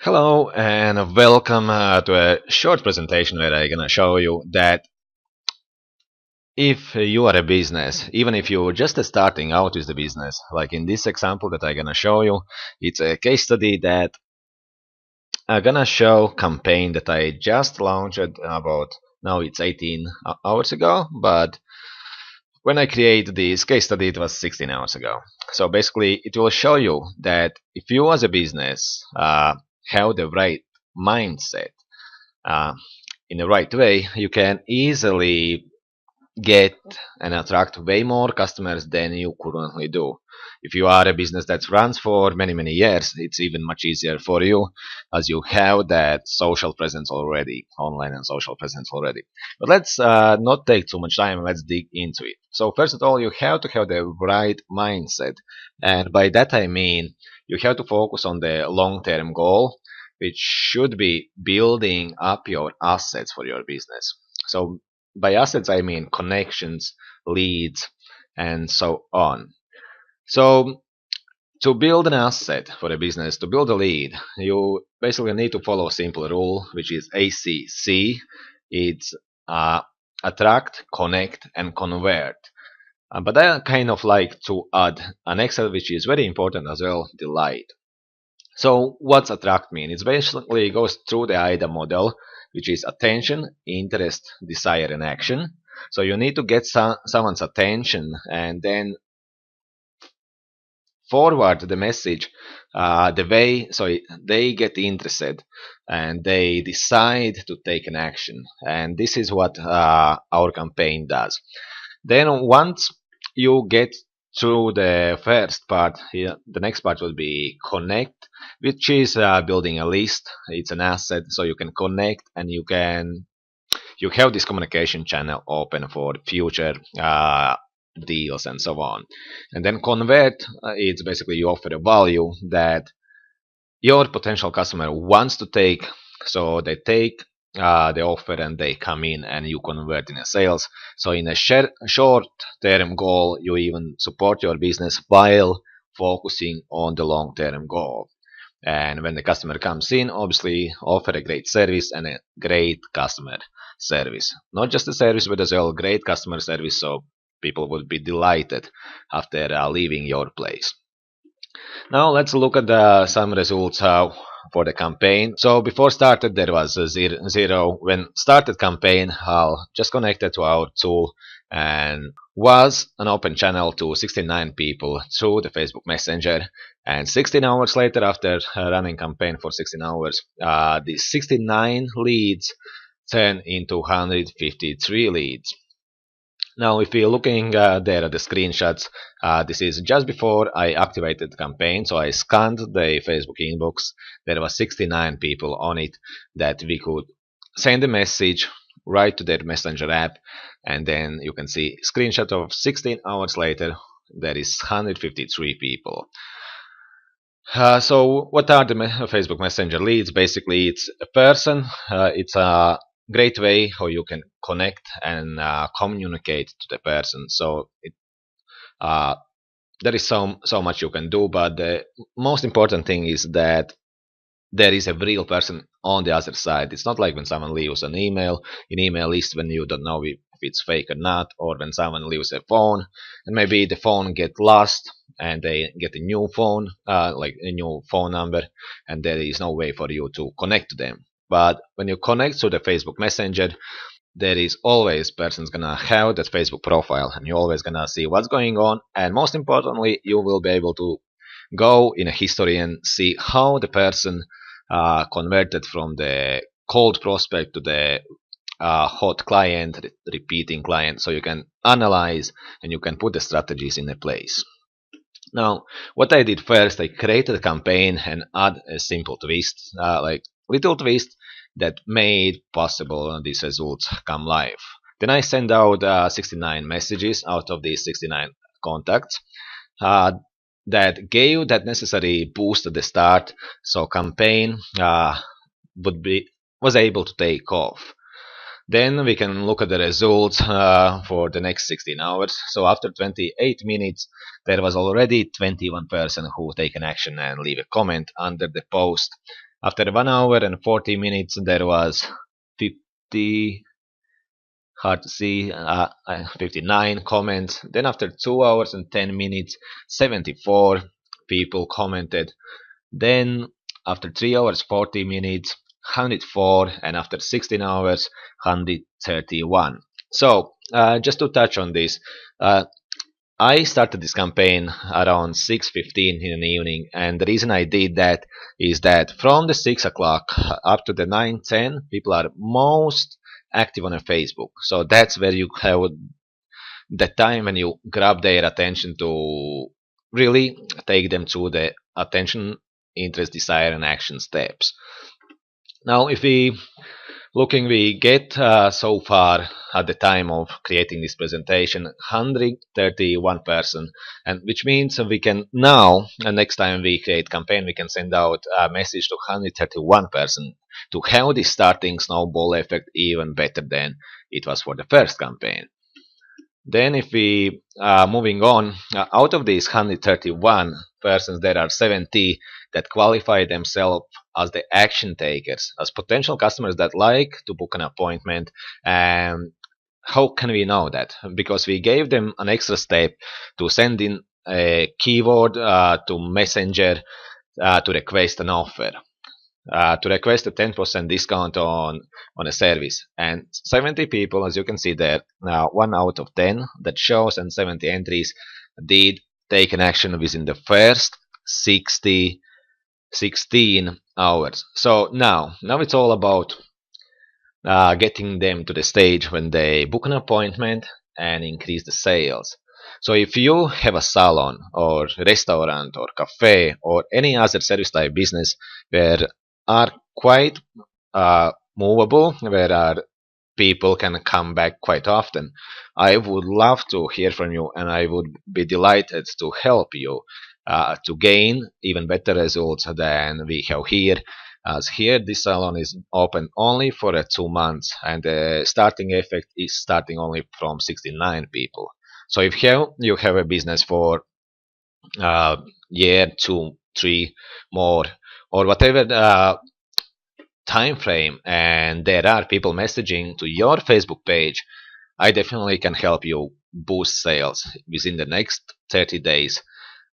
Hello and welcome to a short presentation where I'm gonna show you that if you are a business, even if you're just starting out with the business, like in this example that I'm gonna show you, it's a case study that I'm gonna show campaign that I just launched about now it's 18 hours ago, but when I create this case study, it was 16 hours ago. So basically, it will show you that if you as a business have the right mindset uh, in the right way, you can easily get and attract way more customers than you currently do. If you are a business that runs for many years, it's even much easier for you as you have that social presence already, online and social presence already. But let's not take too much time. Let's dig into it. So first of all, you have to have the right mindset, and by that I mean you have to focus on the long-term goal, which should be building up your assets for your business. So by assets, I mean connections, leads, and so on. So to build an asset for a business, to build a lead, you basically need to follow a simple rule, which is ACC. It's uh, attract, connect, and convert. But I kind of like to add an Excel, which is very important as well, delight. So what's attract mean? It basically goes through the AIDA model, which is attention, interest, desire, and action. So you need to get someone's attention and then forward the message the way so they get interested and they decide to take an action. And this is what our campaign does. Then once you get through the first part, here, the next part will be connect, which is building a list. It's an asset, so you can connect and you have this communication channel open for future deals and so on. And then convert, it's basically you offer a value that your potential customer wants to take, so they take the offer and they come in and you convert in a sales. So in a short term goal, you even support your business while focusing on the long term goal. And when the customer comes in, obviously offer a great service and a great customer service. Not just a service, but as well great customer service, so people would be delighted after leaving your place. Now let's look at some results for the campaign. So before started there was zero. When started campaign, I'll just connected to our tool and was an open channel to 69 people through the Facebook Messenger. And 16 hours later, after running campaign for 16 hours, the 69 leads turned into 153 leads. Now, if you're looking there at the screenshots, this is just before I activated the campaign. So I scanned the Facebook inbox. There were 69 people on it that we could send a message right to their messenger app, and then you can see screenshot of 16 hours later. There is 153 people. So what are the Facebook Messenger leads? Basically, it's a person. It's a great way how you can connect and communicate to the person. So uh, there is so much you can do, but the most important thing is that there is a real person on the other side. It's not like when someone leaves an email list when you don't know if it's fake or not, or when someone leaves a phone and maybe the phone get lost and they get a new phone, like a new phone number, and there is no way for you to connect to them. But when you connect to the Facebook Messenger, there is always person's gonna have that Facebook profile, and you're always gonna see what's going on, and most importantly, you will be able to go in a history and see how the person converted from the cold prospect to the hot client, repeating client, so you can analyze and you can put the strategies in place. Now, what I did first, I created a campaign and add a simple twist, like little twist that made possible these results come live. Then I send out 69 messages out of these 69 contacts uh, that gave that necessary boost at the start, so campaign would be was able to take off. Then we can look at the results for the next 16 hours. So after 28 minutes, there was already 21 person who taken action and leave a comment under the post. After 1 hour and 40 minutes, there was 50, hard to see, 59 comments. Then after 2 hours and 10 minutes, 74 people commented. Then after 3 hours 40 minutes, 104, and after 16 hours, 131. So just to touch on this, uh, I started this campaign around 6:15 in the evening, and the reason I did that is that from the 6 o'clock up to the 9:10, people are most active on a Facebook. So that's where you have the time when you grab their attention to really take them through the attention, interest, desire, and action steps. Now, if we get so far at the time of creating this presentation 131 person, and which means we can now, next time we create campaign, we can send out a message to 131 person to have this starting snowball effect even better than it was for the first campaign. Then if we are moving on, out of these 131 persons, there are 70 that qualify themselves as the action takers, as potential customers that like to book an appointment. And how can we know that? Because we gave them an extra step to send in a keyword to Messenger to request an offer. To request a 10% discount on a service. And 70 people, as you can see there, 1 out of 10 that shows, and 70 entries did take an action within the first 16 hours. So now it's all about getting them to the stage when they book an appointment and increase the sales. So if you have a salon or restaurant or cafe or any other service type business where are quite movable, where are people can come back quite often, I would love to hear from you, and I would be delighted to help you to gain even better results than we have here. As here, this salon is open only for 2 months, and the starting effect is starting only from 69 people. So if you have a business for year, two, three, more, or whatever time frame, and there are people messaging to your Facebook page, I definitely can help you boost sales within the next 30 days.